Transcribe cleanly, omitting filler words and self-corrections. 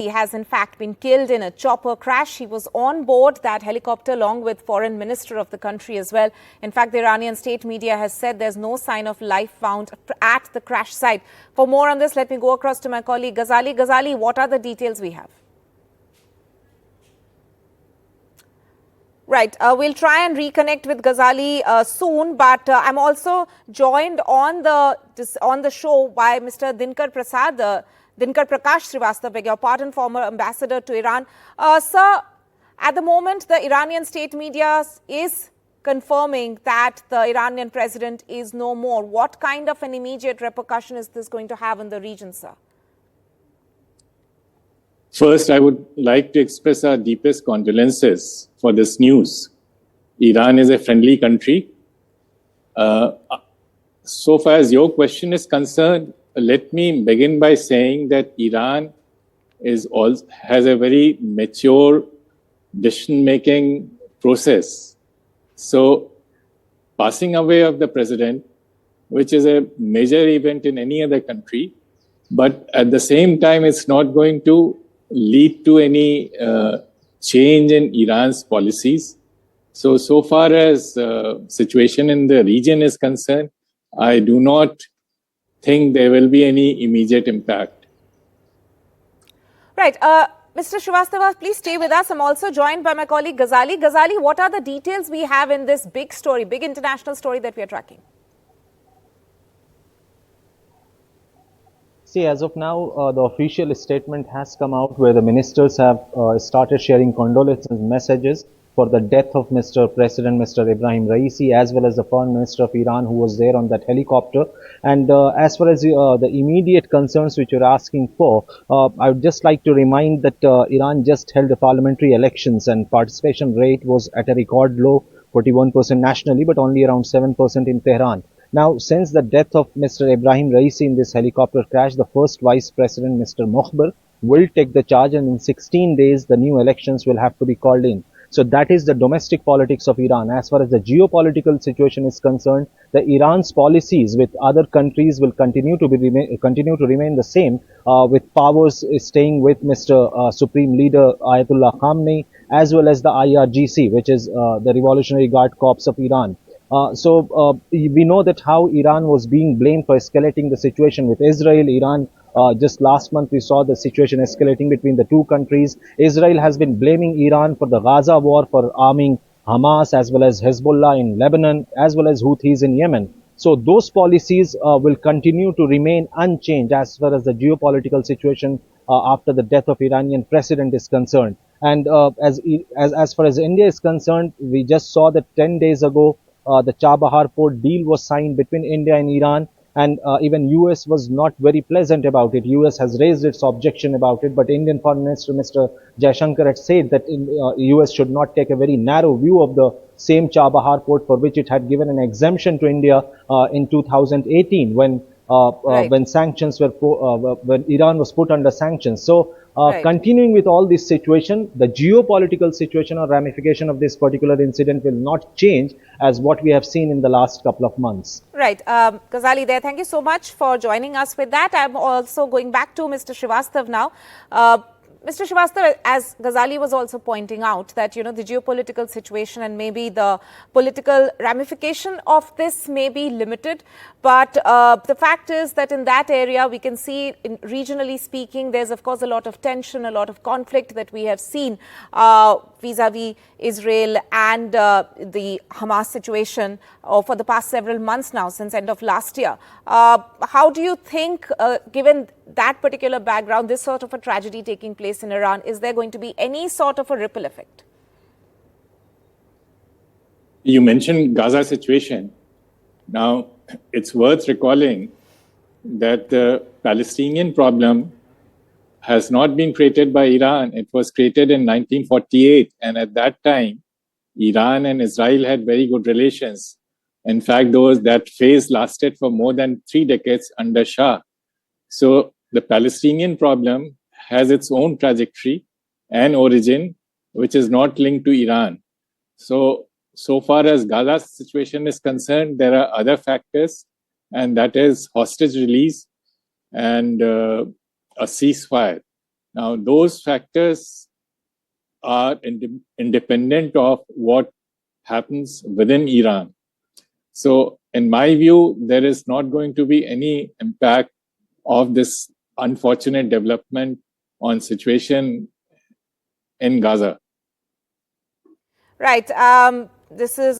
He has in fact been killed in a chopper crash. He was on board that helicopter along with foreign minister of the country as well. In fact, the Iranian state media has said there's no sign of life found at the crash site. For more on this, let me go across to my colleague Ghazali. Ghazali, what are the details we have? Right. We'll try and reconnect with Ghazali soon, but I'm also joined on the show by Mr. Dinkar Prakash Srivastava, beg your pardon, former ambassador to Iran. Sir, at the moment, the Iranian state media is confirming that the Iranian president is no more. What kind of an immediate repercussion is this going to have in the region, sir? First, I would like to express our deepest condolences for this news. Iran is a friendly country. So far as your question is concerned, let me begin by saying that Iran has a very mature decision-making process. So, passing away of the president, which is a major event in any other country, but at the same time, it's not going to lead to any change in Iran's policies. So far as situation in the region is concerned, I do not think there will be any immediate impact. Right. Mr. Srivastava, please stay with us. I'm also joined by my colleague Ghazali. Ghazali, what are the details we have in this big story, big international story that we are tracking? See, as of now, the official statement has come out where the ministers have started sharing condolences messages for the death of Mr. President, Mr. Ebrahim Raisi, as well as the Foreign Minister of Iran who was there on that helicopter. And as far as the immediate concerns which you're asking for, I would just like to remind that Iran just held the parliamentary elections and participation rate was at a record low, 41% nationally, but only around 7% in Tehran. Now, since the death of Mr. Ebrahim Raisi in this helicopter crash, the first Vice President, Mr. Mokhber, will take the charge, and in 16 days, the new elections will have to be called in. So that is the domestic politics of Iran. As far as the geopolitical situation is concerned, the Iran's policies with other countries will continue to remain the same, with powers staying with Mr. Supreme Leader Ayatollah Khamenei, as well as the IRGC, which is the Revolutionary Guard Corps of Iran. We know that how Iran was being blamed for escalating the situation with Israel. Iran, just last month, we saw the situation escalating between the two countries. Israel has been blaming Iran for the Gaza war, for arming Hamas as well as Hezbollah in Lebanon, as well as Houthis in Yemen. So those policies will continue to remain unchanged as far as the geopolitical situation after the death of Iranian president is concerned. And as far as India is concerned, we just saw that 10 days ago, the Chabahar port deal was signed between India and Iran, and even US was not very pleasant about it. US has raised its objection about it, but Indian Foreign Minister Mr. Jaishankar had said that US should not take a very narrow view of the same Chabahar port, for which it had given an exemption to India in 2018 when sanctions were when Iran was put under sanctions. So continuing with all this situation, the geopolitical situation or ramification of this particular incident will not change as what we have seen in the last couple of months. Right. Ghazali there, thank you so much for joining us with that. I'm also going back to Mr. Srivastava now. Mr. Srivastava, as Ghazali was also pointing out that, you know, the geopolitical situation and maybe the political ramification of this may be limited. But the fact is that in that area, we can see, regionally speaking, there's, of course, a lot of tension, a lot of conflict that we have seen vis-a-vis Israel and the Hamas situation for the past several months now, since end of last year. How do you think, given that particular background, this sort of a tragedy taking place in Iran, is there going to be any sort of a ripple effect? You mentioned Gaza situation. Now, it's worth recalling that the Palestinian problem has not been created by Iran. It was created in 1948. And at that time, Iran and Israel had very good relations. In fact, that phase lasted for more than 3 decades under Shah. So the Palestinian problem has its own trajectory and origin, which is not linked to Iran. So far as Gaza's situation is concerned, there are other factors, and that is hostage release and a ceasefire. Now, those factors are independent of what happens within Iran. So, in my view, there is not going to be any impact of this unfortunate development on situation in Gaza. Right. This is